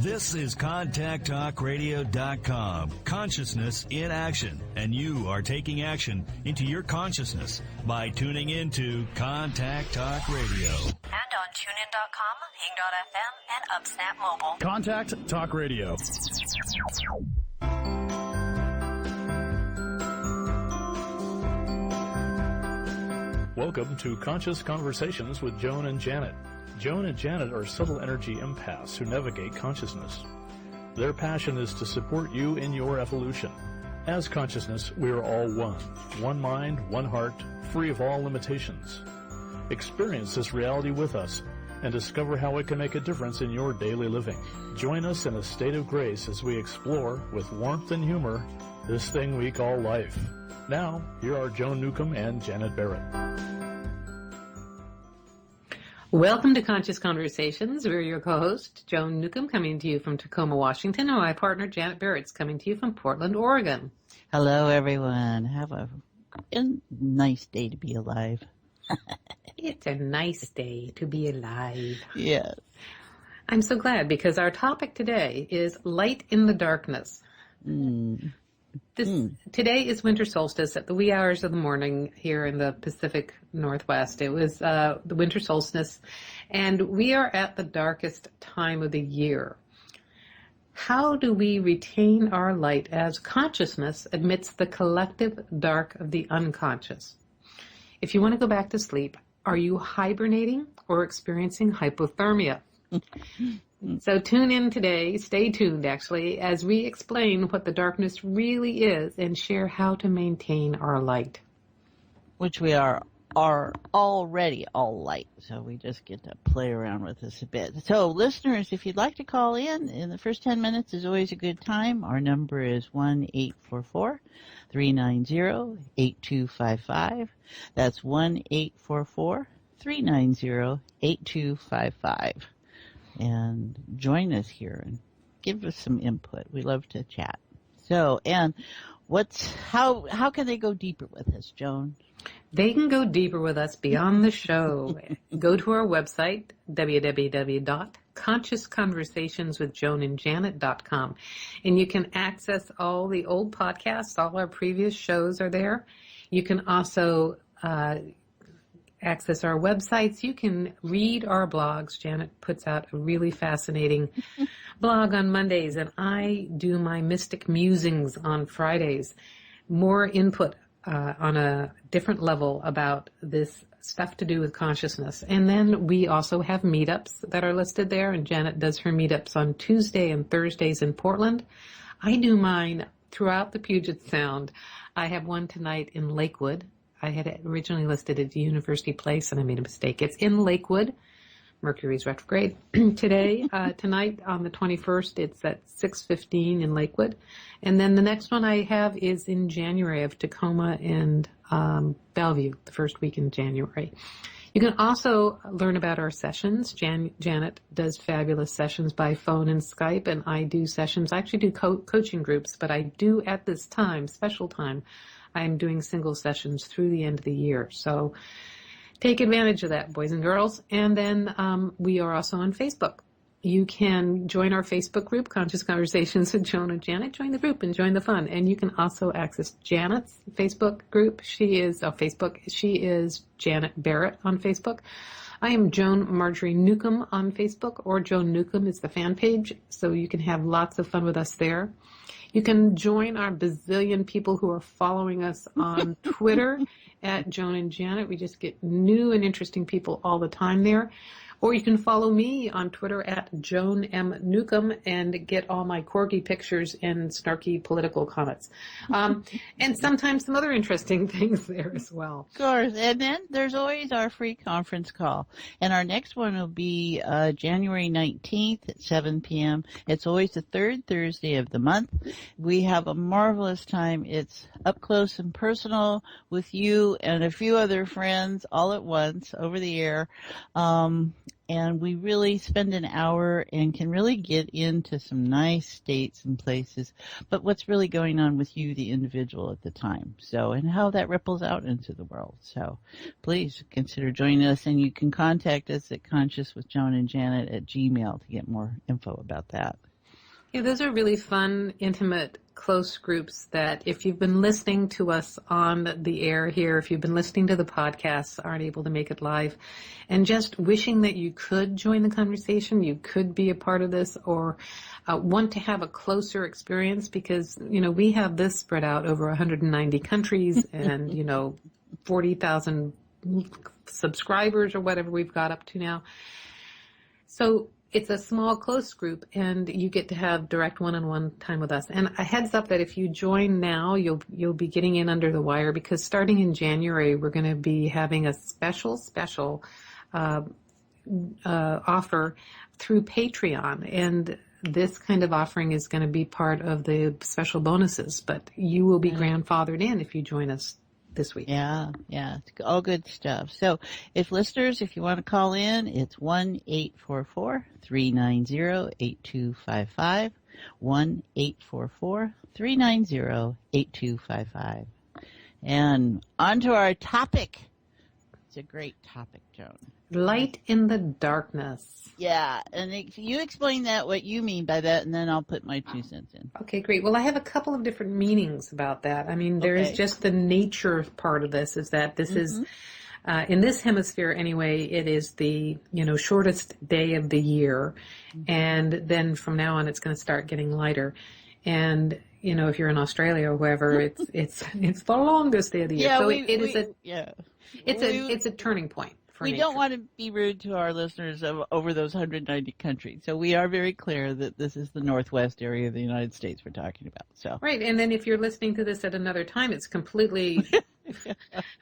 This is ContactTalkRadio.com. Consciousness in action. And you are taking action into your consciousness by tuning into Contact Talk Radio. And on TuneIn.com, Hing.fm, and UpSnap Mobile. Contact Talk Radio. Welcome to Conscious Conversations with Joan and Janet. Joan and Janet are subtle energy empaths who navigate consciousness. Their passion is to support you in your evolution. As consciousness, we are all one. One mind, one heart, free of all limitations. Experience this reality with us and discover how it can make a difference in your daily living. Join us in a state of grace as we explore, with warmth and humor, this thing we call life. Now, here are Joan Newcomb and Janet Barrett. Welcome to Conscious Conversations. We're your co-host, Joan Newcomb, coming to you from Tacoma, Washington, and my partner, Janet Barrett's coming to you from Portland, Oregon. Hello, everyone. Have a nice day to be alive. It's a nice day to be alive. Yes. I'm so glad because our topic today is light in the darkness. Today is winter solstice at the wee hours of the morning here in the Pacific Northwest. It was the winter solstice, and we are at the darkest time of the year. How do we retain our light as consciousness amidst the collective dark of the unconscious? If you want to go back to sleep, are you hibernating or experiencing hypothermia? So tune in today, stay tuned actually, as we explain what the darkness really is and share how to maintain our light. Which we are already all light, so we just get to play around with this a bit. So listeners, if you'd like to call in the first 10 minutes is always a good time. Our number is 1-844-390-8255. That's 1-844-390-8255. And join us here and give us some input. We love to chat. So, and how can they go deeper with us, Joan? They can go deeper with us beyond the show. Go to our website, www.consciousconversationswithjoanandjanet.com, and you can access all the old podcasts. All our previous shows are there. You can also access our websites. You can read our blogs. Janet puts out a really fascinating blog on Mondays, and I do my mystic musings on Fridays. More input on a different level about this stuff to do with consciousness. And then we also have meetups that are listed there, and Janet does her meetups on Tuesday and Thursdays in Portland. I do mine throughout the Puget Sound. I have one tonight in Lakewood. I had it originally listed at University Place, and I made a mistake. It's in Lakewood. Mercury's retrograde. Tonight on the 21st, it's at 6:15 in Lakewood. And then the next one I have is in January of Tacoma and Bellevue, the first week in January. You can also learn about our sessions. Janet does fabulous sessions by phone and Skype, and I do sessions. I actually do coaching groups, but I do at this time, special time, I'm doing single sessions through the end of the year. So take advantage of that, boys and girls. And then we are also on Facebook. You can join our Facebook group, Conscious Conversations with Joan and Janet. Join the group and join the fun. And you can also access Janet's Facebook group. She is Janet Barrett on Facebook. I am Joan Marjorie Newcomb on Facebook, or Joan Newcomb is the fan page, so you can have lots of fun with us there. You can join our bazillion people who are following us on Twitter at Joan and Janet. We just get new and interesting people all the time there. Or you can follow me on Twitter at Joan M. Newcomb and get all my corgi pictures and snarky political comments. And sometimes some other interesting things there as well. Of course. And then there's always our free conference call. And our next one will be January 19th at 7 p.m. It's always the third Thursday of the month. We have a marvelous time. It's up close and personal with you and a few other friends all at once over the air. And we really spend an hour and can really get into some nice states and places, but what's really going on with you, the individual at the time. So, and how that ripples out into the world. So please consider joining us, and you can contact us at consciouswithjoanandjanet@gmail.com to get more info about that. Yeah, those are really fun, intimate, close groups that if you've been listening to us on the air here, if you've been listening to the podcasts, aren't able to make it live, and just wishing that you could join the conversation, you could be a part of this, or want to have a closer experience, because, we have this spread out over 190 countries and, 40,000 subscribers or whatever we've got up to now. So it's a small, close group, and you get to have direct one-on-one time with us. And a heads up that if you join now, you'll be getting in under the wire, because starting in January, we're going to be having a special offer through Patreon. And this kind of offering is going to be part of the special bonuses, but you will be grandfathered in if you join us this week. Yeah, it's all good stuff. So if you want to call in, it's 1-844-390-8255, 1-844-390-8255. And on to our topic. It's a great topic, Joan. Light in the darkness. Yeah, and you explain that, what you mean by that, and then I'll put my 2 cents in. Okay, great. Well, I have a couple of different meanings about that. I mean, there is just the nature part of this, is that this is, in this hemisphere anyway, it is the, shortest day of the year. And then from now on, it's going to start getting lighter. And, if you're in Australia or wherever, it's the longest day of the year. Yeah, so it's a turning point. We nature. don't want to be rude to our listeners over those 190 countries. So we are very clear that this is the northwest area of the United States we're talking about. So right. And then if you're listening to this at another time, it's completely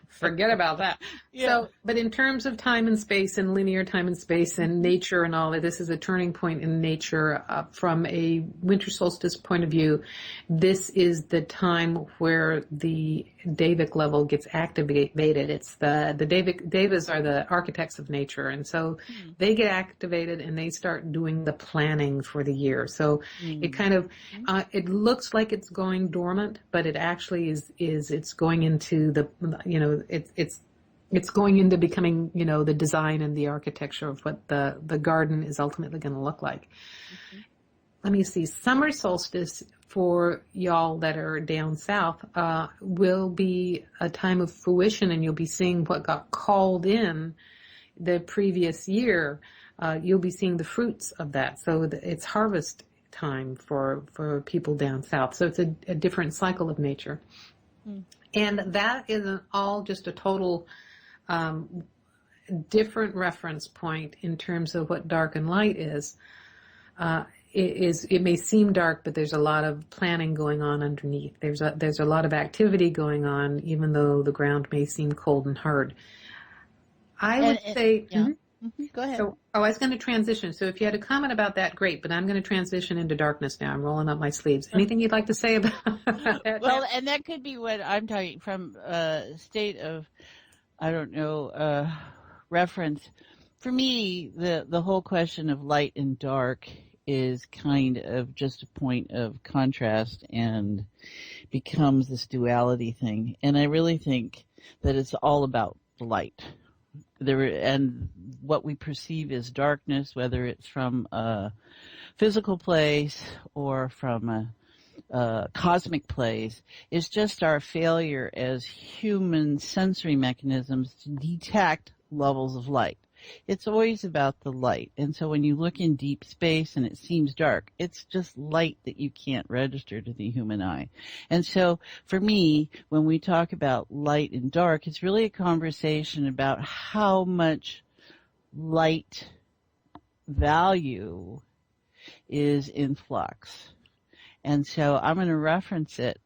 forget about that. Yeah. So, but in terms of time and space and linear time and space and nature and all of this is a turning point in nature. From a winter solstice point of view, this is the time where the Devic level gets activated. It's the Devas are the architects of nature, and so they get activated and they start doing the planning for the year. So it kind of it looks like it's going dormant, but it actually is it's going into the it's going into becoming the design and the architecture of what the garden is ultimately going to look like. Let me see. Summer solstice for y'all that are down south will be a time of fruition, and you'll be seeing what got called in the previous year. You'll be seeing the fruits of that. So it's harvest time for people down south. So it's a different cycle of nature. And that isn't all just a total different reference point in terms of what dark and light is. It may seem dark, but there's a lot of planning going on underneath. There's a lot of activity going on, even though the ground may seem cold and hard. I would say. Yeah. Go ahead. So, I was going to transition. So if you had a comment about that, great. But I'm going to transition into darkness now. I'm rolling up my sleeves. Anything you'd like to say about that? Well, and that could be what I'm talking from a state of, I don't know, reference. For me, the whole question of light and dark is kind of just a point of contrast and becomes this duality thing. And I really think that it's all about light. And what we perceive as darkness, whether it's from a physical place or from a cosmic place, is just our failure as human sensory mechanisms to detect levels of light. It's always about the light. And so when you look in deep space and it seems dark, it's just light that you can't register to the human eye. And so for me, when we talk about light and dark, it's really a conversation about how much light value is in flux. And so I'm going to reference it.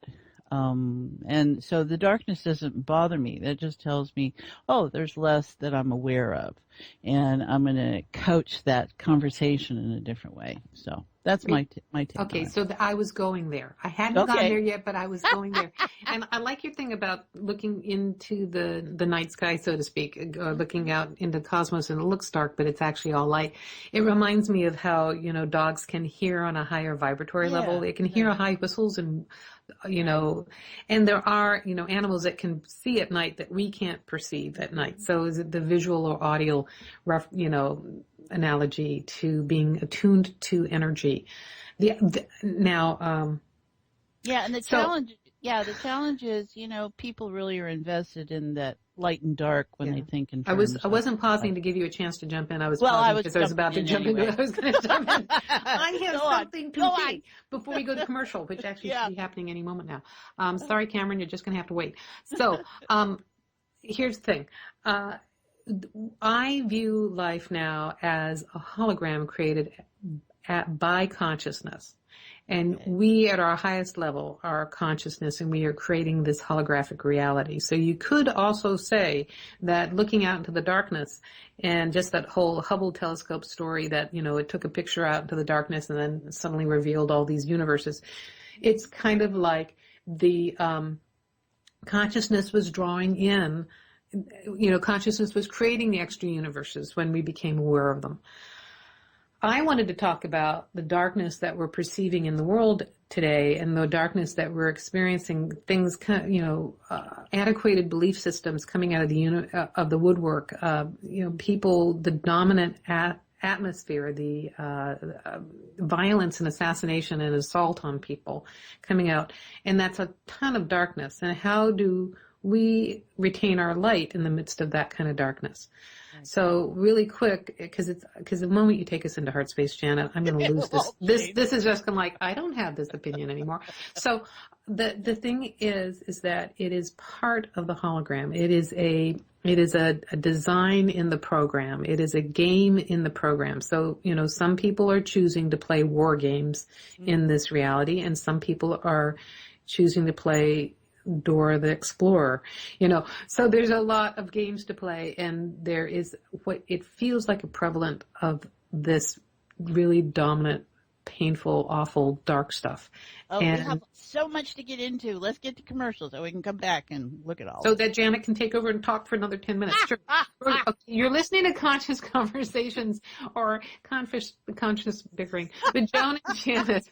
And so the darkness doesn't bother me. That just tells me, oh, there's less that I'm aware of. And I'm going to coach that conversation in a different way. So that's my take. Okay, on it. so I was going there. I hadn't gone there yet, but I was going there. And I like your thing about looking into the night sky, so to speak, looking out into the cosmos, and it looks dark, but it's actually all light. It reminds me of how, dogs can hear on a higher vibratory level. They can hear high whistles and there are, animals that can see at night that we can't perceive at night. So is it the visual or audio, analogy to being attuned to energy. Now, yeah, and the challenge is, people really are invested in that light and dark when they think in terms I wasn't pausing to give you a chance to jump in. I was because I was about to jump in. I was going to jump in. I have something to say before we go to commercial, which actually should be happening any moment now. Sorry, Cameron, you're just going to have to wait. So, here's the thing. I view life now as a hologram created by consciousness. And we, at our highest level, are consciousness, and we are creating this holographic reality. So you could also say that looking out into the darkness, and just that whole Hubble telescope story that, it took a picture out into the darkness and then suddenly revealed all these universes. It's kind of like the consciousness was drawing in, consciousness was creating the extra universes when we became aware of them. I wanted to talk about the darkness that we're perceiving in the world today, and the darkness that we're experiencing. Things, antiquated belief systems coming out of the woodwork. People, the dominant atmosphere, the violence and assassination and assault on people coming out, and that's a ton of darkness. And how do we retain our light in the midst of that kind of darkness? So really quick, because the moment you take us into heart space, Janet, I'm going to lose this. This is just like, I don't have this opinion anymore. So the thing is that it is part of the hologram. It is a design in the program. It is a game in the program. So, some people are choosing to play war games in this reality, and some people are choosing to play Dora the Explorer, so there's a lot of games to play, and there is what it feels like a prevalent of this really dominant, painful, awful, dark stuff. Oh, and we have so much to get into. Let's get to commercials so we can come back and look at all. So that Janet can take over and talk for another 10 minutes. Sure. Okay, you're listening to Conscious Conversations, or Conscious Bickering with Joan and Janet.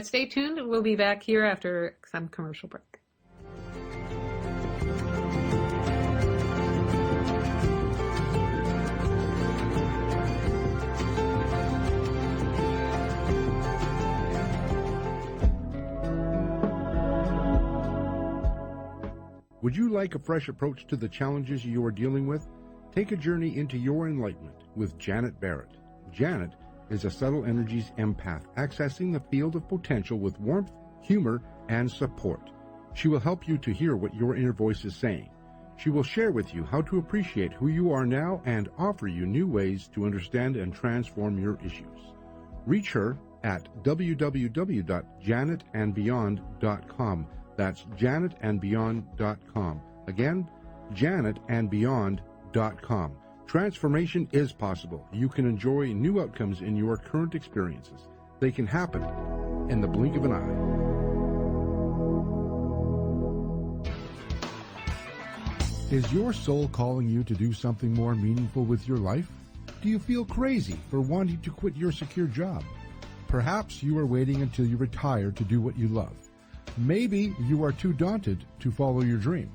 Stay tuned. We'll be back here after some commercial break. Would you like a fresh approach to the challenges you are dealing with? Take a journey into your enlightenment with Janet Barrett. Janet is a subtle energies empath, accessing the field of potential with warmth, humor, and support. She will help you to hear what your inner voice is saying. She will share with you how to appreciate who you are now and offer you new ways to understand and transform your issues. Reach her at www.janetandbeyond.com. That's janetandbeyond.com. Again, janetandbeyond.com. Transformation is possible. You can enjoy new outcomes in your current experiences. They can happen in the blink of an eye. Is your soul calling you to do something more meaningful with your life? Do you feel crazy for wanting to quit your secure job? Perhaps you are waiting until you retire to do what you love. Maybe you are too daunted to follow your dream.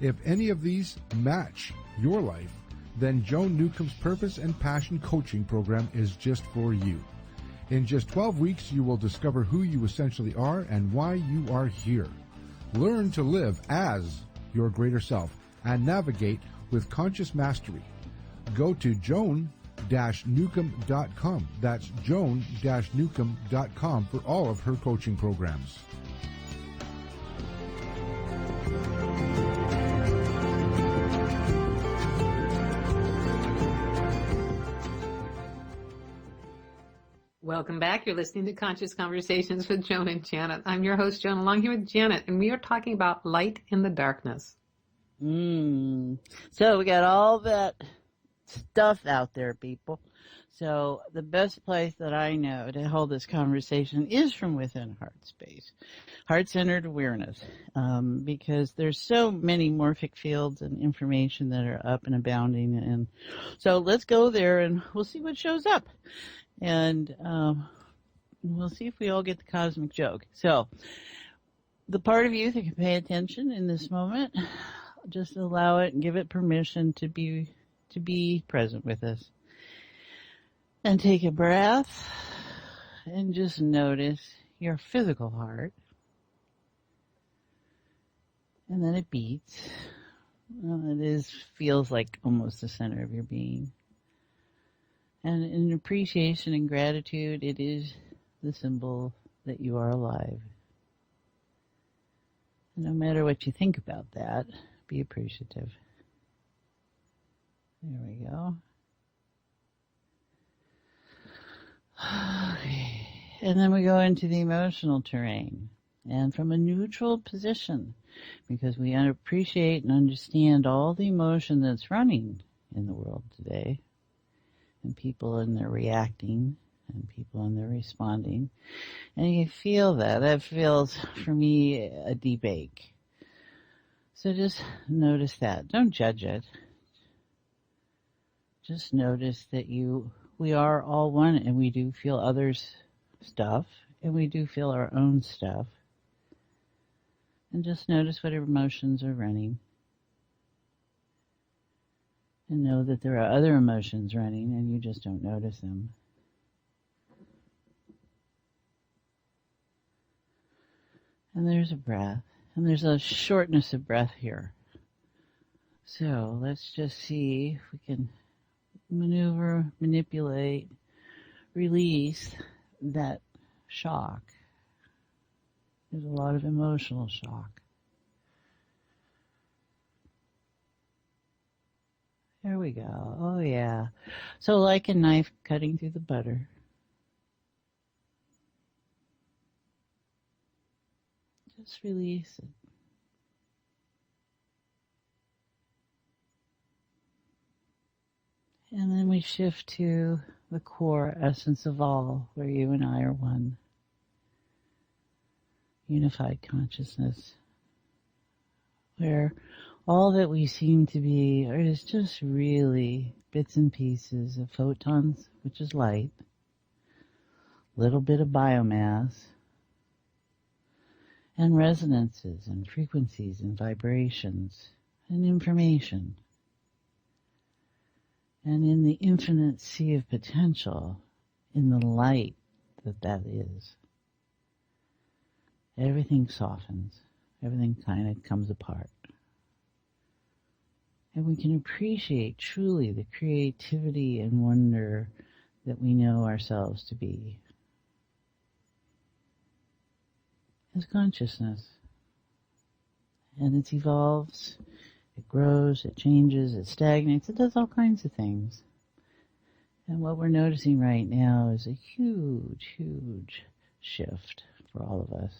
If any of these match your life, then Joan Newcomb's Purpose and Passion Coaching Program is just for you. In just 12 weeks, you will discover who you essentially are and why you are here. Learn to live as your greater self and navigate with conscious mastery. Go to joan-newcomb.com. That's joan-newcomb.com for all of her coaching programs. Welcome back. You're listening to Conscious Conversations with Joan and Janet. I'm your host, Joan, along here with Janet, and we are talking about light in the darkness. So we got all that stuff out there, people. So the best place that I know to hold this conversation is from within heart space, heart-centered awareness, because there's so many morphic fields and information that are up and abounding. And so let's go there and we'll see what shows up. And we'll see if we all get the cosmic joke. So the part of you that can pay attention in this moment, just allow it and give it permission to be present with us. And take a breath and just notice your physical heart. And then it beats. Well, feels like almost the center of your being. And in appreciation and gratitude, it is the symbol that you are alive. And no matter what you think about that, be appreciative. There we go. Okay. And then we go into the emotional terrain. And from a neutral position, because we appreciate and understand all the emotion that's running in the world today, and people and they're reacting, and people and they're responding. And you feel that. That feels, for me, a deep ache. So just notice that. Don't judge it. Just notice that we are all one, and we do feel others' stuff, and we do feel our own stuff. And just notice whatever emotions are running. And know that there are other emotions running, and you just don't notice them. And there's a breath. And there's a shortness of breath here. So let's just see if we can maneuver, manipulate, release that shock. There's a lot of emotional shock. There we go. Oh, yeah. So like a knife cutting through the butter. Just release it. And then we shift to the core essence of all, where you and I are one. Unified consciousness. Where all that we seem to be is just really bits and pieces of photons, which is light, little bit of biomass, and resonances and frequencies and vibrations and information. And in the infinite sea of potential, in the light that is, everything softens, everything kind of comes apart. And we can appreciate truly the creativity and wonder that we know ourselves to be as consciousness. And it evolves, it grows, it changes, it stagnates, it does all kinds of things. And what we're noticing right now is a huge, huge shift for all of us.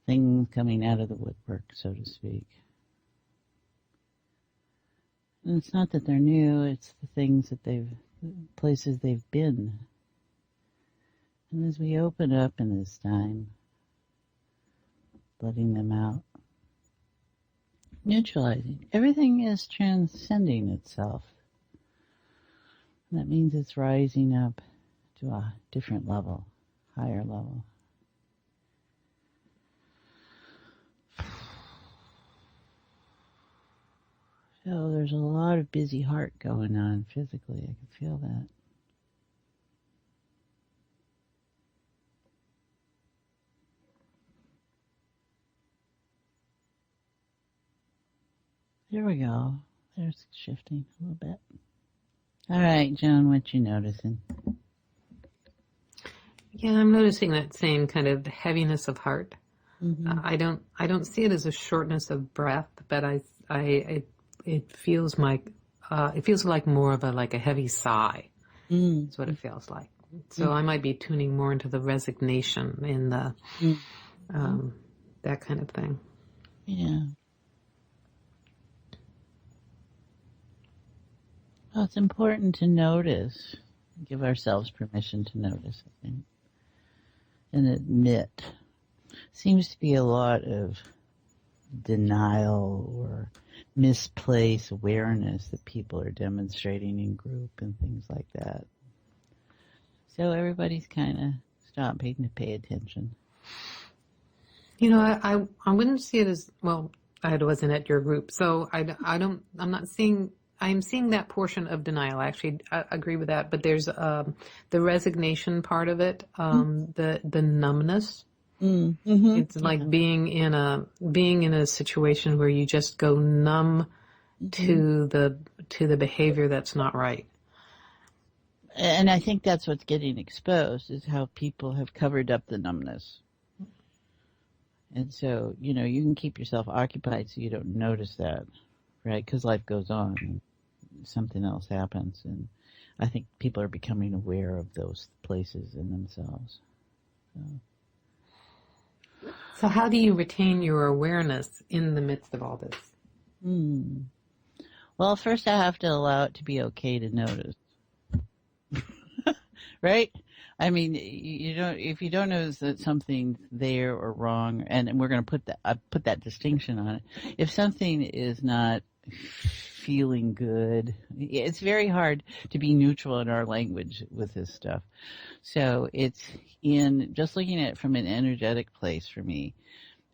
Things coming out of the woodwork, so to speak. And it's not that they're new, it's the things that places they've been. And as we open up in this time, letting them out, neutralizing, everything is transcending itself. And that means it's rising up to a different level, higher level. So there's a lot of busy heart going on physically. I can feel that. There we go. There's shifting a little bit. All right, Joan, what you noticing? Yeah, I'm noticing that same kind of heaviness of heart. Mm-hmm. I don't see it as a shortness of breath, but it feels like more of a heavy sigh. That's what it feels like. So I might be tuning more into the resignation in the that kind of thing. Yeah. Well, it's important to notice, give ourselves permission to notice, I think, and admit. Seems to be a lot of denial or misplaced awareness that people are demonstrating in group and things like that. So everybody's kind of stopping to pay attention. You know, I wouldn't see it as, well, I wasn't at your group, so I'm not seeing, I'm seeing that portion of denial. Actually, I agree with that. But there's the resignation part of it, the numbness. Mm-hmm. It's like being in a situation where you just go numb to the behavior that's not right. And I think that's what's getting exposed, is how people have covered up the numbness. And so, you know, you can keep yourself occupied so you don't notice that, right? Because life goes on and something else happens. And I think people are becoming aware of those places in themselves. So how do you retain your awareness in the midst of all this? Well, first I have to allow it to be okay to notice. Right? I mean, if you don't notice that something's there or wrong, and we're going to put that distinction on it. If something is not feeling good, it's very hard to be neutral in our language with this stuff. So it's in just looking at it from an energetic place for me.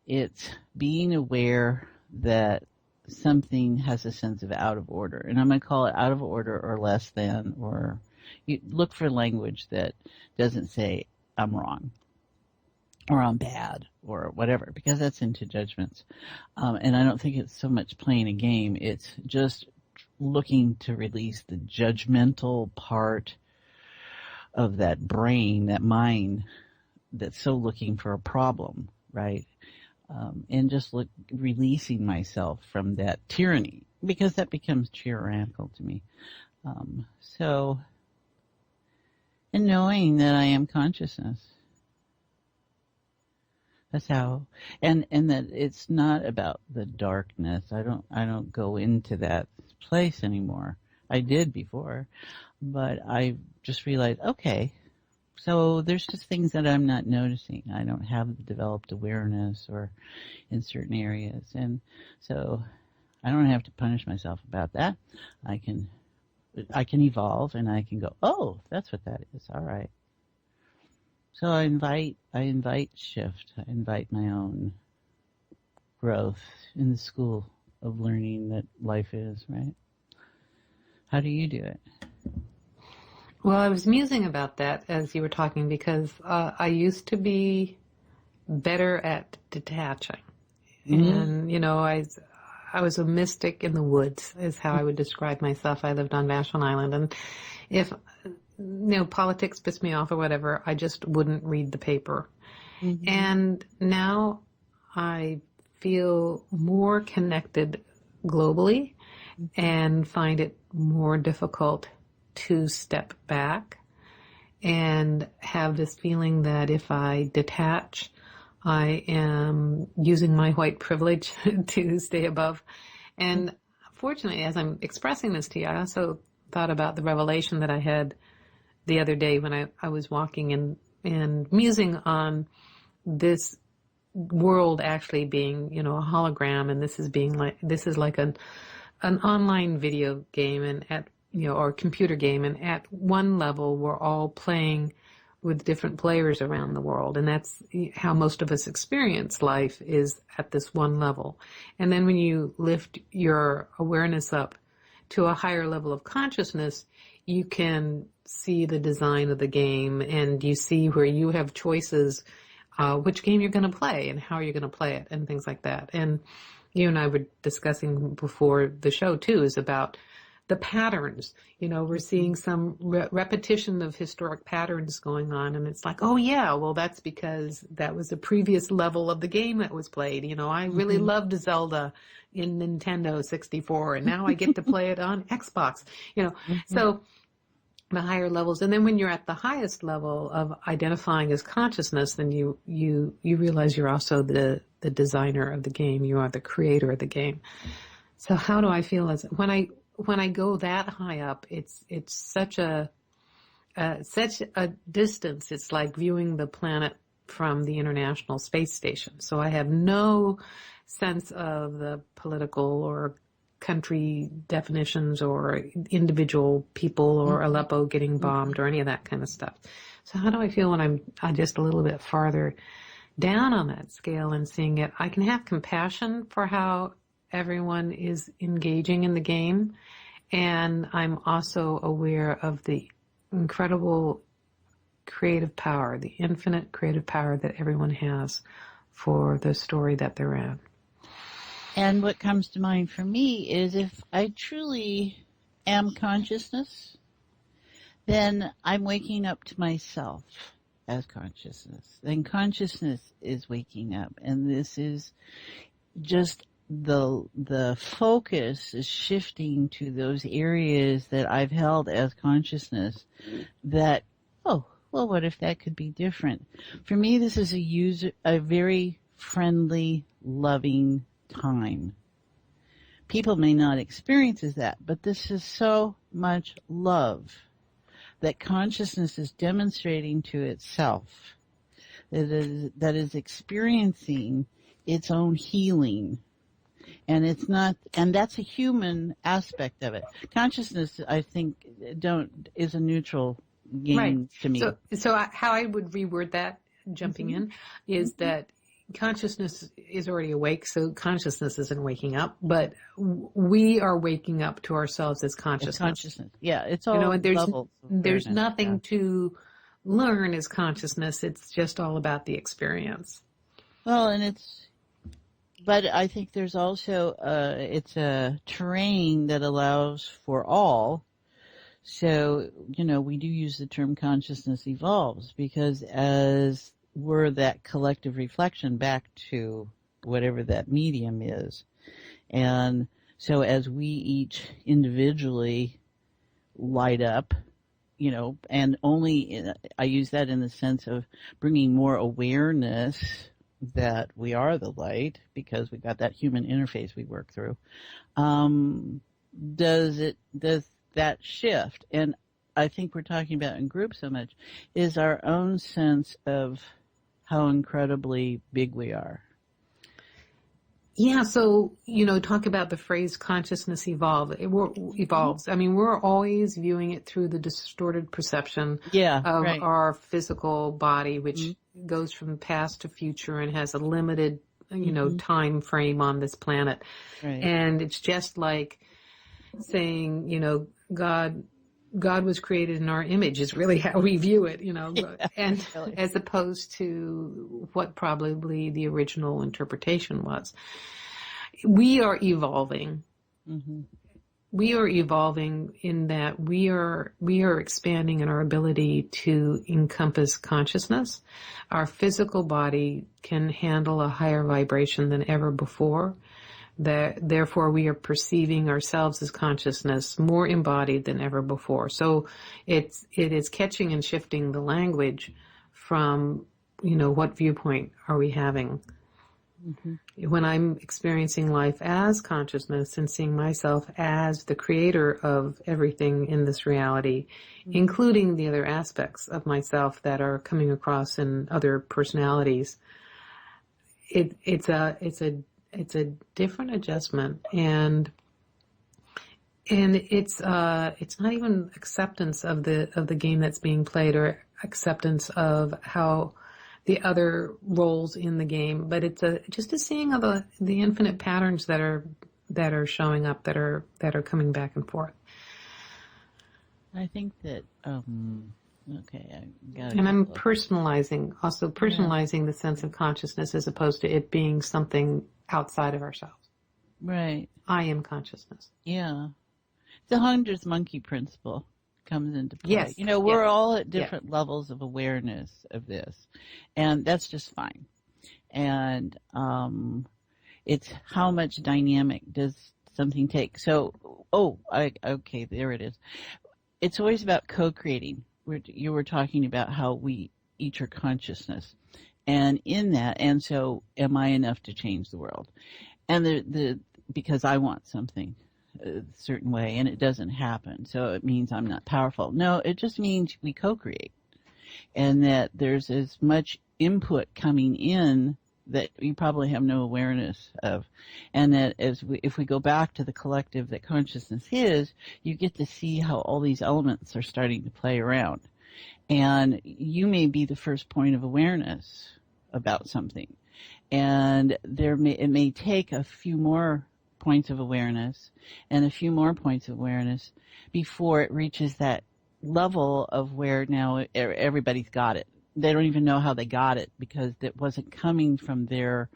It's being aware that something has a sense of out of order, and I'm going to call it out of order or less than, or you look for language that doesn't say I'm wrong or I'm bad or whatever, because that's into judgments. And I don't think it's so much playing a game. It's just looking to release the judgmental part of that brain, that mind that's so looking for a problem, right? And just releasing myself from that tyranny, because that becomes tyrannical to me. And knowing that I am consciousness. That's how, and that it's not about the darkness. I don't go into that place anymore. I did before, but I just realized, okay, so there's just things that I'm not noticing. I don't have developed awareness or in certain areas. And so I don't have to punish myself about that. I can evolve, and I can go, oh, that's what that is. All right. So I invite shift. I invite my own growth in the school of learning that life is, right? How do you do it? Well, I was musing about that as you were talking, because I used to be better at detaching. And, you know, I was a mystic in the woods, is how I would describe myself. I lived on Vashon Island, and if, you know, politics pissed me off or whatever, I just wouldn't read the paper. And now I feel more connected globally and find it more difficult to step back and have this feeling that if I detach, I am using my white privilege to stay above. And fortunately, as I'm expressing this to you, I also thought about the revelation that I had the other day when I was walking and musing on this world actually being, you know, a hologram, and this is like an online video game, and or computer game, and at one level we're all playing with different players around the world, and that's how most of us experience life, is at this one level. And then when you lift your awareness up to a higher level of consciousness, you can see the design of the game, and you see where you have choices, which game you're going to play and how you're going to play it, and things like that. And you and I were discussing before the show too, is about the patterns. You know, we're seeing some repetition of historic patterns going on, and it's like, oh yeah, well that's because that was a previous level of the game that was played. You know, I really loved Zelda in Nintendo 64, and now I get to play it on Xbox. You know, so the higher levels, and then when you're at the highest level of identifying as consciousness, then you realize you're also the designer of the game. You are the creator of the game. So how do I feel as when I go that high up? It's such a distance. It's like viewing the planet from the International Space Station. So I have no sense of the political or country definitions or individual people or Aleppo getting bombed or any of that kind of stuff. So how do I feel when I'm just a little bit farther down on that scale and seeing it? I can have compassion for how everyone is engaging in the game, And I'm also aware of the incredible creative power, the infinite creative power that everyone has for the story that they're in. And what comes to mind for me is if I truly am consciousness, then I'm waking up to myself as consciousness. Then consciousness is waking up. And this is just the focus is shifting to those areas that I've held as consciousness that, oh, well, what if that could be different? For me, this is a very friendly, loving time. People may not experience that, but this is so much love that consciousness is demonstrating to itself, that is experiencing its own healing. And and that's a human aspect of it. Consciousness, I think, is a neutral game to me. So how I would reword that, jumping in, is that consciousness is already awake, so consciousness isn't waking up, but we are waking up to ourselves as consciousness. It's consciousness. Yeah, it's all and there's awareness, nothing to learn as consciousness. It's just all about the experience. Well, but I think there's also, it's a terrain that allows for all. So, we do use the term consciousness evolves because as we're that collective reflection back to whatever that medium is. And so as we each individually light up, and I use that in the sense of bringing more awareness that we are the light because we've got that human interface we work through. Does that shift? And I think we're talking about in group so much is our own sense of how incredibly big we are. Yeah, so, talk about the phrase consciousness evolves. I mean, we're always viewing it through the distorted perception of our physical body, which goes from past to future and has a limited, time frame on this planet. Right. And it's just like saying, God was created in our image is really how we view it, and as opposed to what probably the original interpretation was. We are evolving. Mm-hmm. We are evolving in that we are expanding in our ability to encompass consciousness. Our physical body can handle a higher vibration than ever before. Therefore, we are perceiving ourselves as consciousness more embodied than ever before. So it is catching and shifting the language from, what viewpoint are we having? Mm-hmm. When I'm experiencing life as consciousness and seeing myself as the creator of everything in this reality, including the other aspects of myself that are coming across in other personalities, it's a different adjustment, and it's not even acceptance of the game that's being played or acceptance of how the other roles in the game, but it's just a seeing of the infinite patterns that are showing up, that are coming back and forth. I think that okay, I got it. And I'm personalizing the sense of consciousness as opposed to it being something outside of ourselves. Right. I am consciousness. Yeah. The 100th monkey principle comes into play. Yes. We're all at different levels of awareness of this, and that's just fine. And it's how much dynamic does something take. So, okay, there it is. It's always about co-creating. You were talking about how we each are consciousness. And in that, and so am I enough to change the world? And because I want something a certain way and it doesn't happen, so it means I'm not powerful. No, it just means we co-create. And that there's as much input coming in that you probably have no awareness of. And that if we go back to the collective that consciousness is, you get to see how all these elements are starting to play around. And you may be the first point of awareness about something. And it may take a few more points of awareness and a few more points of awareness before it reaches that level of where now everybody's got it. They don't even know how they got it because it wasn't coming from their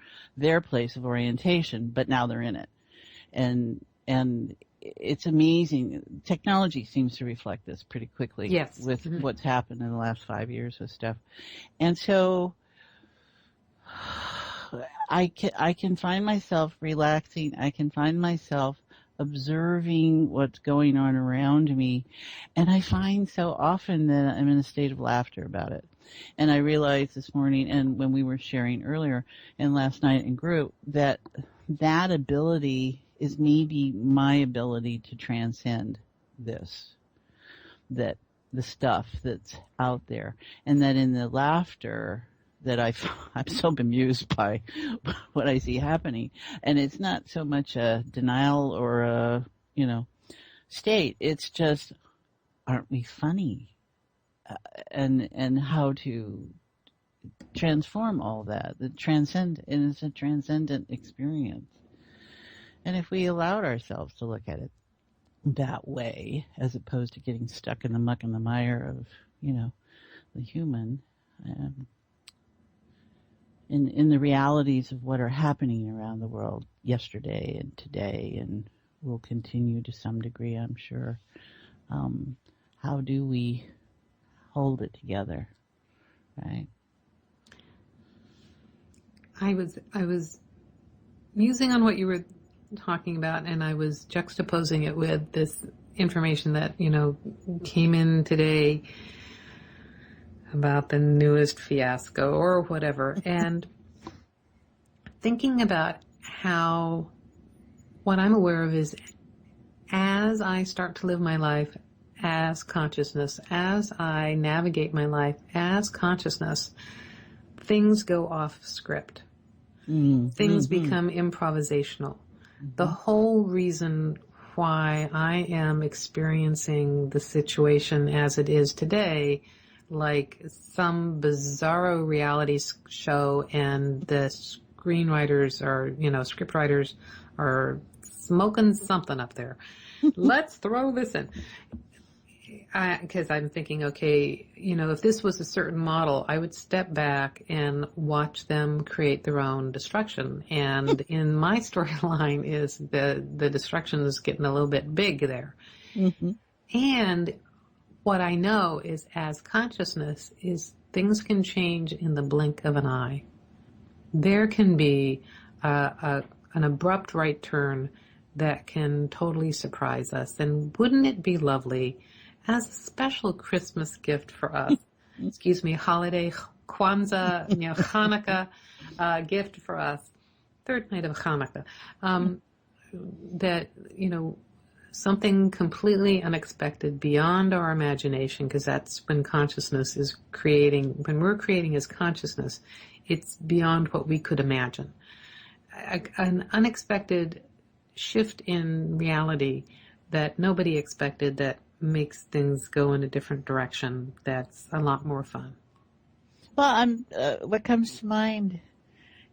place of orientation, but now they're in it. And it's amazing. Technology seems to reflect this pretty quickly. Yes. With what's happened in the last 5 years with stuff. And so I can find myself relaxing. I can find myself observing what's going on around me. And I find so often that I'm in a state of laughter about it. And I realized this morning, and when we were sharing earlier and last night in group, that ability is maybe my ability to transcend this, that the stuff that's out there, and that in the laughter that I'm so bemused by what I see happening. And it's not so much a denial or a, state. It's just, aren't we funny? And how to transform all that. And it's a transcendent experience. And if we allowed ourselves to look at it that way, as opposed to getting stuck in the muck and the mire of, the human, in the realities of what are happening around the world yesterday and today, and will continue to some degree, I'm sure. How do we hold it together, right? I was musing on what you were talking about, and I was juxtaposing it with this information that, came in today about the newest fiasco or whatever, and thinking about how what I'm aware of is as I start to live my life as consciousness, as I navigate my life as consciousness, things go off script. Things become improvisational. The whole reason why I am experiencing the situation as it is today, like some bizarro reality show, and the screenwriters or, script writers are smoking something up there. Let's throw this in. Because I'm thinking, okay, if this was a certain model, I would step back and watch them create their own destruction. And in my storyline is the destruction is getting a little bit big there. Mm-hmm. And what I know is as consciousness is things can change in the blink of an eye. There can be an abrupt right turn that can totally surprise us. And wouldn't it be lovely as a special Christmas gift for us, holiday, Kwanzaa, Hanukkah gift for us, third night of Hanukkah, that, something completely unexpected beyond our imagination, because that's when consciousness is creating, when we're creating as consciousness, it's beyond what we could imagine. An unexpected shift in reality that nobody expected, that makes things go in a different direction. That's a lot more fun. Well, what comes to mind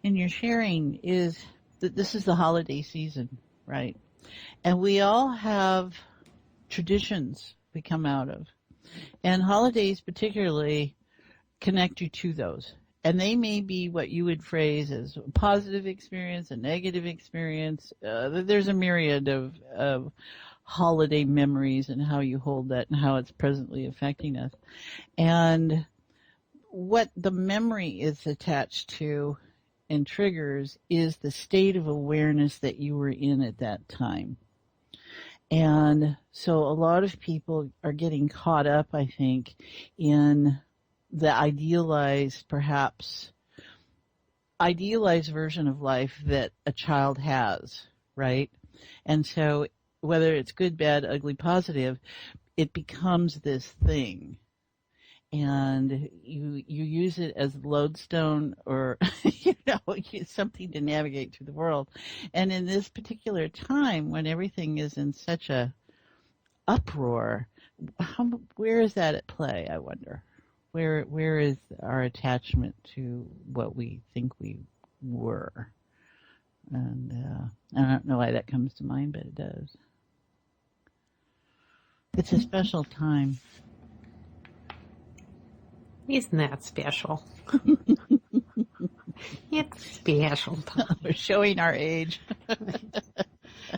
in your sharing is that this is the holiday season, right? And we all have traditions we come out of. And holidays particularly connect you to those. And they may be what you would phrase as a positive experience, a negative experience. There's a myriad of holiday memories and how you hold that and how it's presently affecting us. And what the memory is attached to and triggers is the state of awareness that you were in at that time. And so a lot of people are getting caught up, I think, in the idealized version of life that a child has, right? And so whether it's good, bad, ugly, positive, it becomes this thing. And you use it as a lodestone or, something to navigate through the world. And in this particular time when everything is in such a uproar, where is that at play, I wonder? Where is our attachment to what we think we were? And I don't know why that comes to mind, but it does. It's a special time. Isn't that special? It's special time. We're showing our age.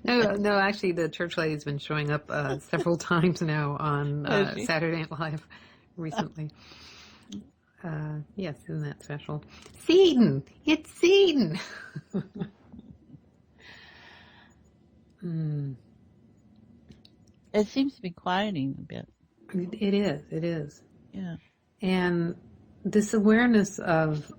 No, actually, the church lady's been showing up several times now on Saturday Night Live recently. Yes, isn't that special? Seaton! It's Seaton! It seems to be quieting a bit. It is. Yeah. And this awareness of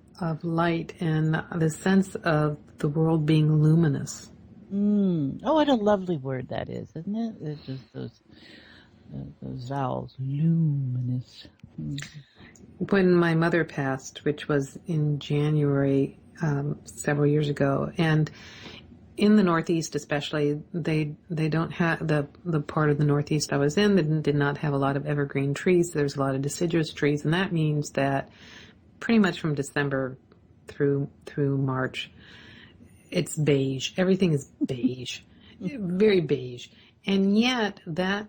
light and the sense of the world being luminous. Oh, what a lovely word that is, isn't it? It's just those vowels, luminous. When my mother passed, which was in January several years ago, and in the Northeast especially, they don't have the part of the Northeast I was in that did not have a lot of evergreen trees. There's a lot of deciduous trees, and that means that pretty much from December through March, it's beige. Everything is beige, very beige. And yet that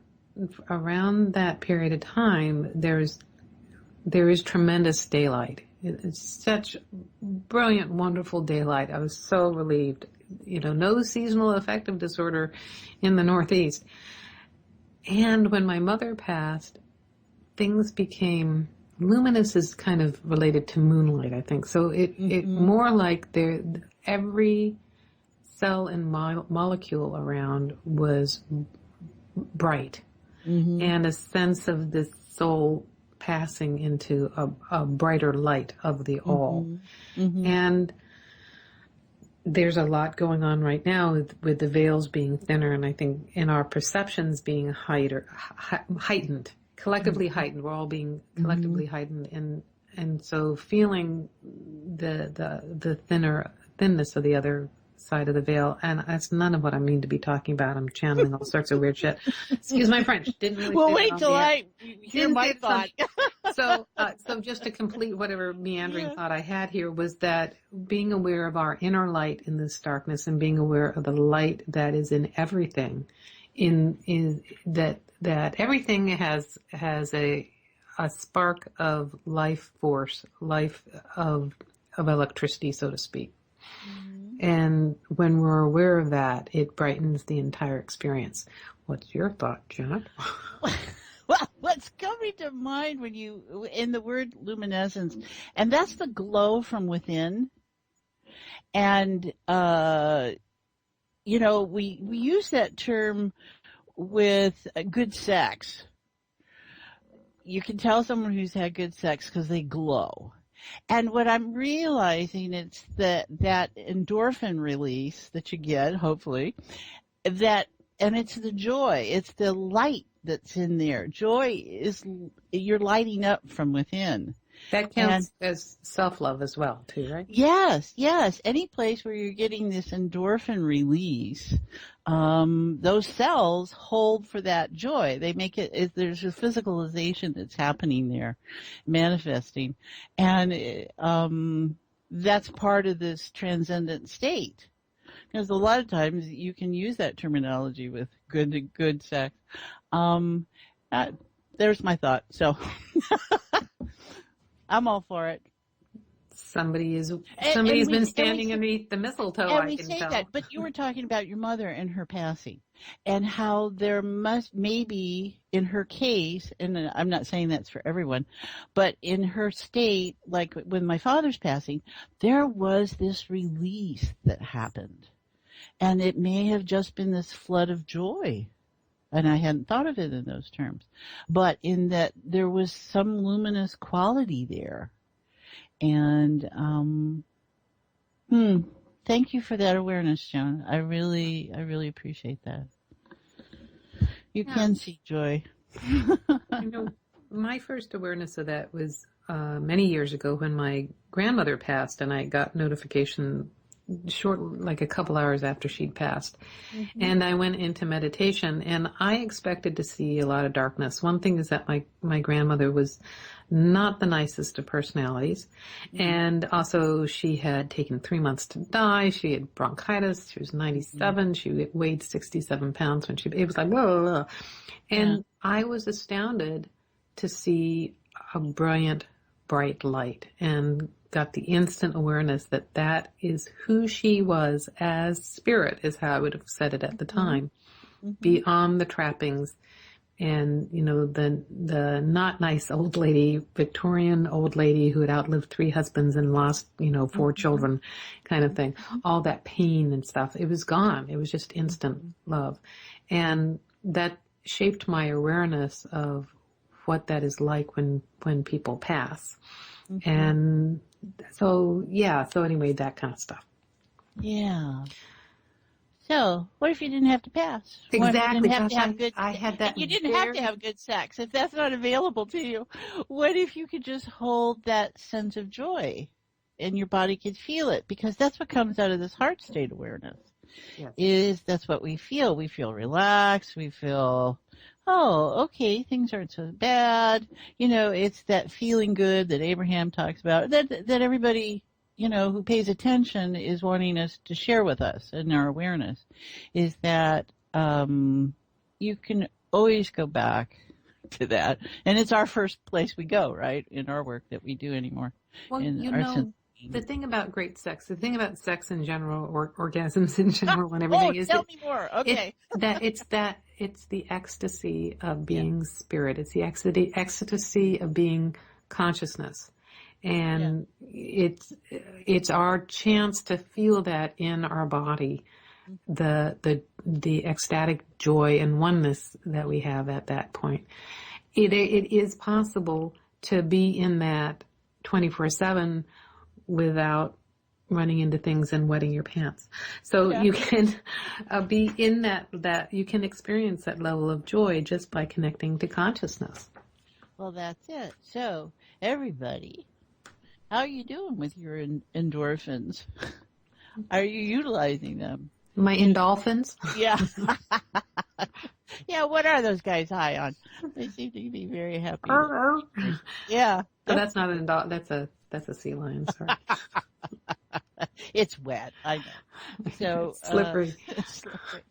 around that period of time, there is tremendous daylight. It's such brilliant, wonderful daylight. I was so relieved. No seasonal affective disorder in the Northeast. And when my mother passed, things became luminous is kind of related to moonlight, I think. So it more like every cell and molecule around was bright, and a sense of this soul passing into a brighter light of the all. And there's a lot going on right now with the veils being thinner, and I think in our perceptions being heightened, collectively heightened. We're all being collectively heightened, and so feeling the thinness of the other side of the veil, and that's none of what I mean to be talking about. I'm channeling all sorts of weird shit. Excuse my French. Didn't really. Well, wait till I hear my thought. So just to complete whatever meandering thought I had here was that being aware of our inner light in this darkness and being aware of the light that is in everything, that everything has a spark of life force, life of electricity, so to speak. And when we're aware of that, it brightens the entire experience. What's your thought, Janet? Well, what's coming to mind when in the word luminescence, and that's the glow from within. And, we use that term with good sex. You can tell someone who's had good sex because they glow. And what I'm realizing it's that endorphin release that you get, hopefully, and it's the joy, it's the light that's in there. Joy is you're lighting up from within. That counts as self-love as well, too, right? Yes. Any place where you're getting this endorphin release, those cells hold for that joy. They make there's a physicalization that's happening there, manifesting. And that's part of this transcendent state. Because a lot of times you can use that terminology with good sex. There's my thought. So I'm all for it. Somebody's been standing underneath the mistletoe. And I we can say tell. that, but you were talking about your mother and her passing, and how there maybe in her case, and I'm not saying that's for everyone, but in her state, like with my father's passing, there was this release that happened, and it may have just been this flood of joy. And I hadn't thought of it in those terms, but in that there was some luminous quality there. And thank you for that awareness, Joan. I really appreciate that. You can see joy. My first awareness of that was many years ago when my grandmother passed, and I got notification short, like a couple hours after she'd passed. And I went into meditation, and I expected to see a lot of darkness. One thing is that my grandmother was not the nicest of personalities. And also she had taken 3 months to die. She had bronchitis. She was 97. She weighed 67 pounds when it was like, whoa. And I was astounded to see a brilliant, bright light, and got the instant awareness that that is who she was as spirit, is how I would have said it at the time, beyond the trappings. And, the not nice old lady, Victorian old lady who had outlived 3 husbands and lost, 4 children kind of thing. All that pain and stuff, it was gone. It was just instant love. And that shaped my awareness of what that is like when people pass. And so anyway, that kind of stuff. Yeah. So, what if you didn't have to pass? Exactly. I had that. You didn't have to have good sex if that's not available to you. What if you could just hold that sense of joy, and your body could feel it? Because that's what comes out of this heart state awareness. Yes. That's what we feel. We feel relaxed. We feel, oh, okay, things aren't so bad. It's that feeling good that Abraham talks about. That everybody, who pays attention is wanting us to share with us in our awareness, is that you can always go back to that. And it's our first place we go, right, in our work that we do anymore. Well, the thing about great sex, the thing about sex in general, or orgasms in general and everything is tell me more. Okay. It's the ecstasy of being spirit. It's the ecstasy of being consciousness. And it's our chance to feel that in our body, the ecstatic joy and oneness that we have at that point. It is possible to be in that 24/7 without running into things and wetting your pants. So you can be in that you can experience that level of joy just by connecting to consciousness. Well, that's it. So everybody, how are you doing with your endorphins? Are you utilizing them? My endorphins? Yeah. Yeah, what are those guys high on? They seem to be very happy. Yeah. So that's not an that's a sea lion, sorry. It's wet, I know. So slippery. Slippery.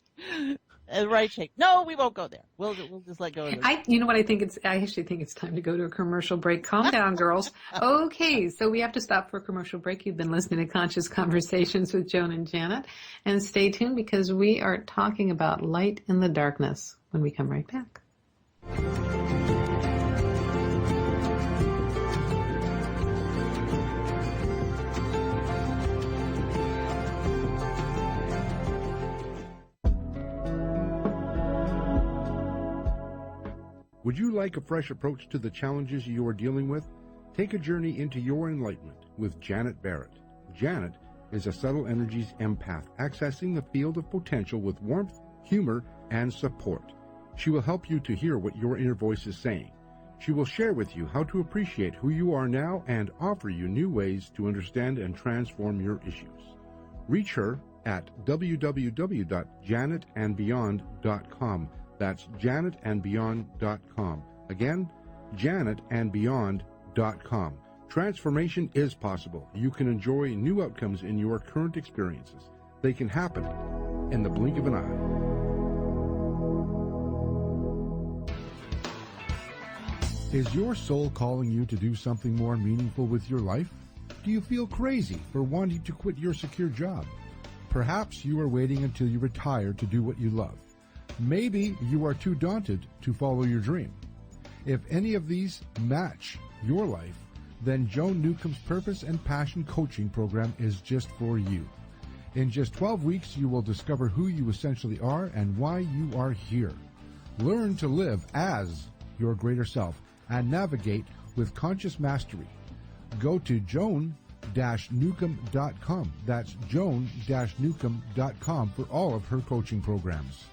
Right shake. No, we won't go there. We'll just let go of it. You know what I think I actually think it's time to go to a commercial break. Calm down, girls. Okay, so we have to stop for a commercial break. You've been listening to Conscious Conversations with Joan and Janet. And stay tuned because we are talking about light in the darkness when we come right back. Would you like a fresh approach to the challenges you are dealing with? Take a journey into your enlightenment with Janet Barrett. Janet is a subtle energies empath, accessing the field of potential with warmth, humor, and support. She will help you to hear what your inner voice is saying. She will share with you how to appreciate who you are now and offer you new ways to understand and transform your issues. Reach her at www.janetandbeyond.com. That's janetandbeyond.com. Again, janetandbeyond.com. Transformation is possible. You can enjoy new outcomes in your current experiences. They can happen in the blink of an eye. Is your soul calling you to do something more meaningful with your life? Do you feel crazy for wanting to quit your secure job? Perhaps you are waiting until you retire to do what you love. Maybe you are too daunted to follow your dream. If any of these match your life, then Joan Newcomb's Purpose and Passion Coaching Program is just for you. In just 12 weeks, you will discover who you essentially are and why you are here. Learn to live as your greater self and navigate with conscious mastery. Go to joan-newcomb.com. That's joan-newcomb.com for all of her coaching programs.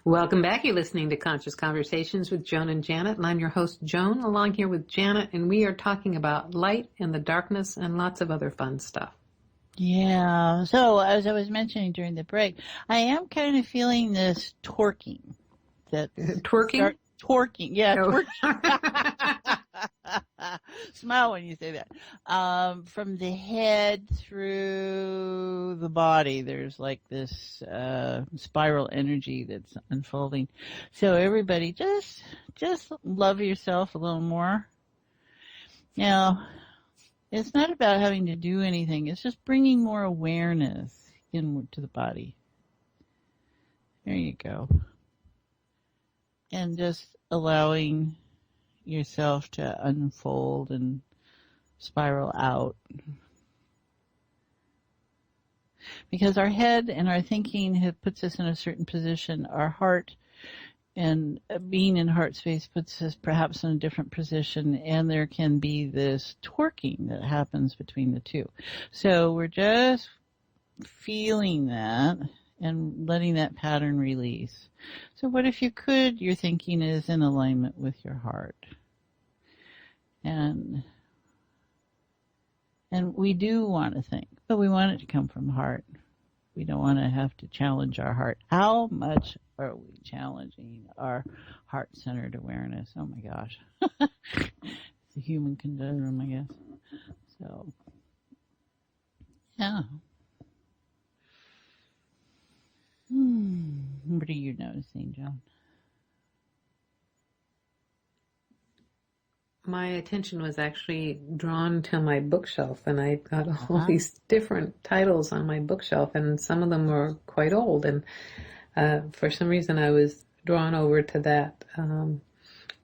Welcome back. You're listening to Conscious Conversations with Joan and Janet, and I'm your host, Joan, along here with Janet, and we are talking about light and the darkness and lots of other fun stuff. Yeah. So as I was mentioning during the break, I am kind of feeling this torquing. Twerking? Torquing. Yeah, No. twerking. Smile when you say that. From the head through the body, there's like this spiral energy that's unfolding. So everybody, just love yourself a little more. Now, it's not about having to do anything. It's just bringing more awareness inward to the body. There you go. And just allowing yourself to unfold and spiral out. Because our head and our thinking puts us in a certain position. Our heart and being in heart space puts us perhaps in a different position, and there can be this torquing that happens between the two. So we're just feeling that and letting that pattern release. So what if your thinking is in alignment with your heart? And we do want to think, but we want it to come from the heart. We don't want to have to challenge our heart. How much are we challenging our heart-centered awareness? Oh my gosh. It's a human conundrum, I guess. So, yeah. What are you noticing, Joan? My attention was actually drawn to my bookshelf, and I got all these different titles on my bookshelf, and some of them were quite old, and for some reason I was drawn over to that,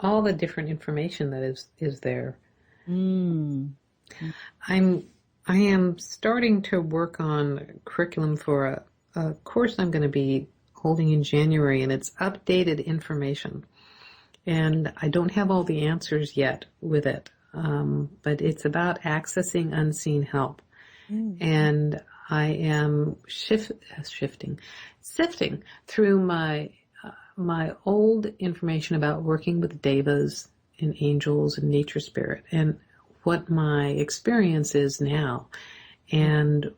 all the different information that is there. I am starting to work on curriculum for a course I'm going to be holding in January, and it's updated information. And I don't have all the answers yet with it, but it's about accessing unseen help. And I am sifting through my old information about working with devas and angels and nature spirit, and what my experience is now, and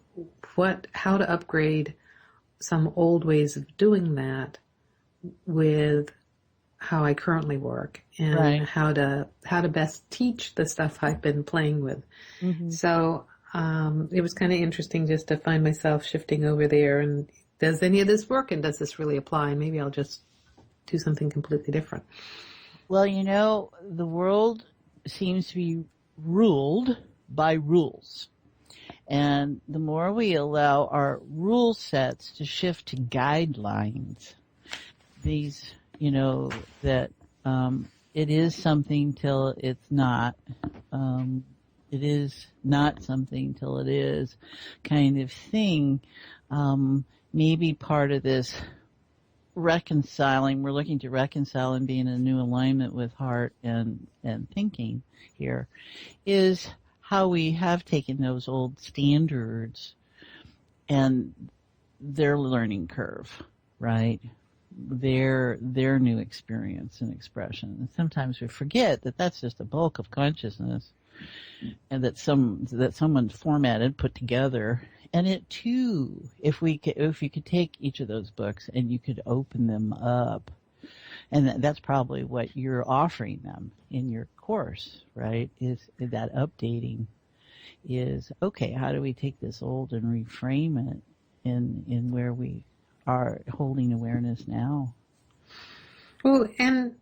how to upgrade some old ways of doing that with how I currently work, and how to best teach the stuff I've been playing with. So it was kind of interesting just to find myself shifting over there, and does any of this work, and does this really apply? Maybe I'll just do something completely different. Well, the world seems to be ruled by rules. And the more we allow our rule sets to shift to guidelines, these, that it is something till it's not. It is not something till it is kind of thing. Maybe part of this reconciling, we're looking to reconcile and be in a new alignment with heart and thinking here, is how we have taken those old standards and their learning curve, right? Their new experience and expression. And sometimes we forget that that's just a bulk of consciousness, and that someone formatted, put together. And it too, if you could take each of those books and you could open them up, and that's probably what you're offering them in your course, right? Is that updating is, okay, how do we take this old and reframe it in where we are holding awareness now? Well, and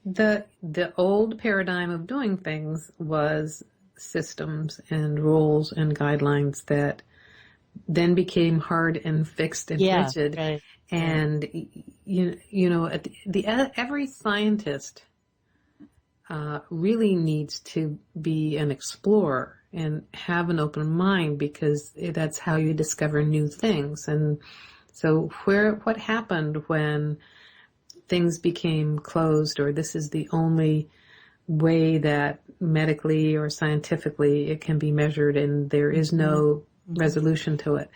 the old paradigm of doing things was systems and rules and guidelines that then became hard and fixed and rigid. Right. And every scientist really needs to be an explorer and have an open mind, because that's how you discover new things. And so what happened when things became closed, or this is the only way that medically or scientifically it can be measured, and there is no resolution to it.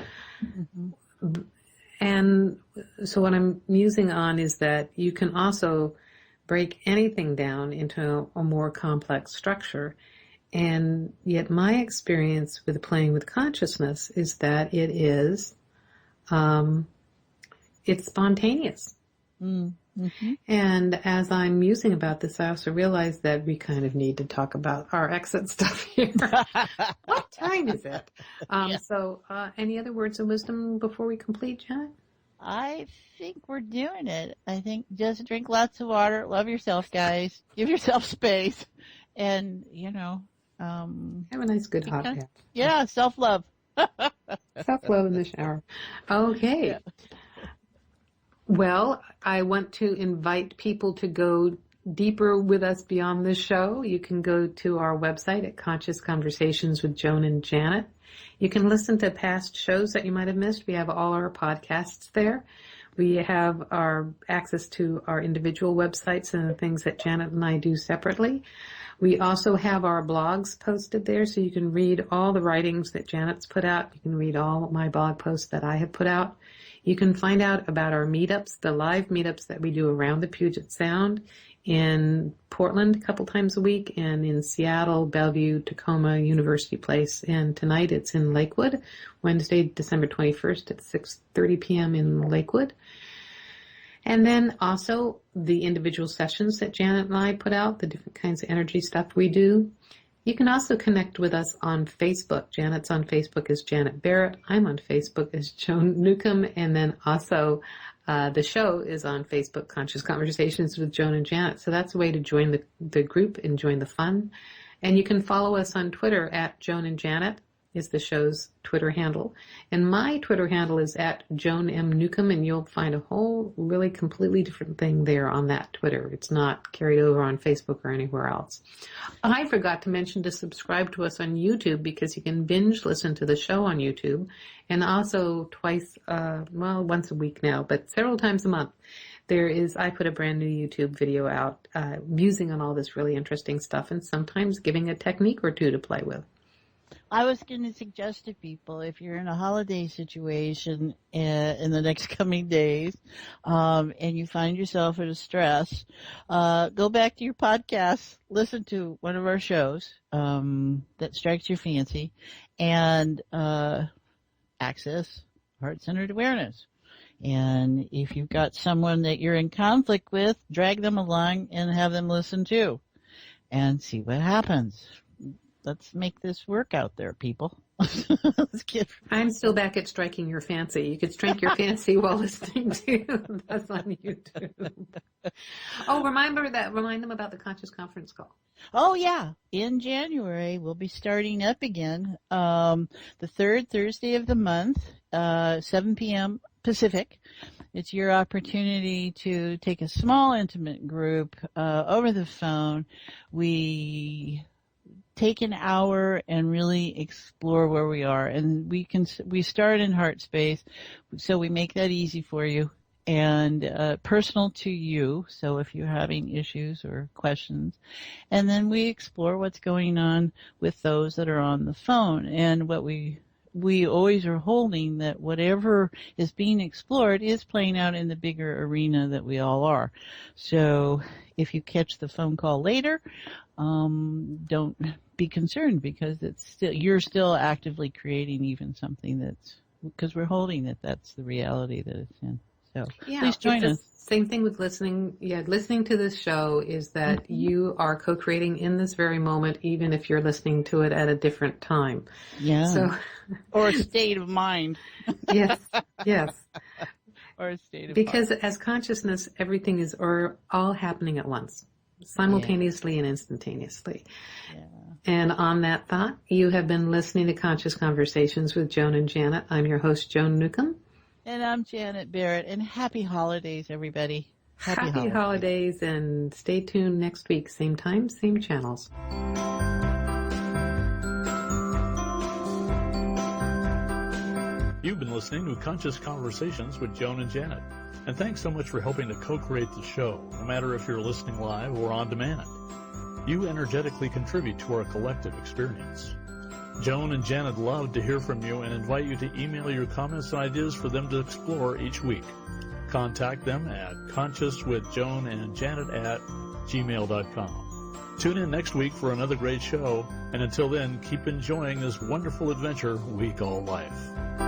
And So what I'm musing on is that you can also break anything down into a more complex structure. And yet my experience with playing with consciousness is that it is, it's spontaneous. Mm-hmm. And as I'm musing about this, I also realize that we kind of need to talk about our exit stuff here. What time is it? So any other words of wisdom before we complete, Janet? I think we're doing it. I think just drink lots of water, love yourself, guys, give yourself space, and, have a nice good hot bath. Yeah, self-love. Self-love in the shower. Okay. Yeah. Well, I want to invite people to go deeper with us beyond this show. You can go to our website at Conscious Conversations with Joan and Janet. You can listen to past shows that you might have missed. We have all our podcasts there. We have our access to our individual websites and the things that Janet and I do separately. We also have our blogs posted there, so you can read all the writings that Janet's put out. You can read all of my blog posts that I have put out. You can find out about our meetups, the live meetups that we do around the Puget Sound, in Portland a couple times a week, and in Seattle, Bellevue, Tacoma, University Place. And tonight it's in Lakewood, Wednesday, December 21st at 6:30 p.m. in Lakewood. And then also the individual sessions that Janet and I put out, the different kinds of energy stuff we do. You can also connect with us on Facebook. Janet's on Facebook as Janet Barrett. I'm on Facebook as Joan Newcomb. And then also the show is on Facebook, Conscious Conversations with Joan and Janet. So that's a way to join the group and join the fun. And you can follow us on Twitter at Joan and Janet is the show's Twitter handle. And my Twitter handle is at Joan M. Newcomb, and you'll find a whole really completely different thing there on that Twitter. It's not carried over on Facebook or anywhere else. I forgot to mention to subscribe to us on YouTube, because you can binge listen to the show on YouTube, and also once a week now, but several times a month. I put a brand new YouTube video out musing on all this really interesting stuff, and sometimes giving a technique or two to play with. I was going to suggest to people, if you're in a holiday situation in the next coming days, and you find yourself in a stress, go back to your podcast, listen to one of our shows that strikes your fancy, and access heart-centered awareness. And if you've got someone that you're in conflict with, drag them along and have them listen too, and see what happens. Let's make this work out there, people. I'm still back at striking your fancy. You could strike your fancy while listening to us on YouTube. Oh, remind them about the Conscious Conference Call. Oh, yeah. In January, we'll be starting up again. The third Thursday of the month, 7 p.m. Pacific. It's your opportunity to take a small, intimate group over the phone. We take an hour and really explore where we are, and we start in heart space, so we make that easy for you and personal to you, so if you're having issues or questions, and then we explore what's going on with those that are on the phone. And what we always are holding that whatever is being explored is playing out in the bigger arena that we all are. So if you catch the phone call later, don't be concerned, because you're still actively creating even something because we're holding that's the reality that it's in. So yeah, please join us. Same thing with listening. Yeah, listening to this show is that you are co-creating in this very moment, even if you're listening to it at a different time. Yeah. So, or a state of mind. Yes. Or a state of because mind. As consciousness, everything is all happening at once, simultaneously and instantaneously. Yeah. And on that thought, you have been listening to Conscious Conversations with Joan and Janet. I'm your host, Joan Newcomb. And I'm Janet Barrett. And happy holidays, everybody. Happy holidays, and stay tuned next week. Same time, same channels. You've been listening to Conscious Conversations with Joan and Janet. And thanks so much for helping to co-create the show, no matter if you're listening live or on demand. You energetically contribute to our collective experience. Joan and Janet love to hear from you and invite you to email your comments and ideas for them to explore each week. Contact them at consciouswithjoanandjanet@gmail.com. Tune in next week for another great show, and until then, keep enjoying this wonderful adventure we call life.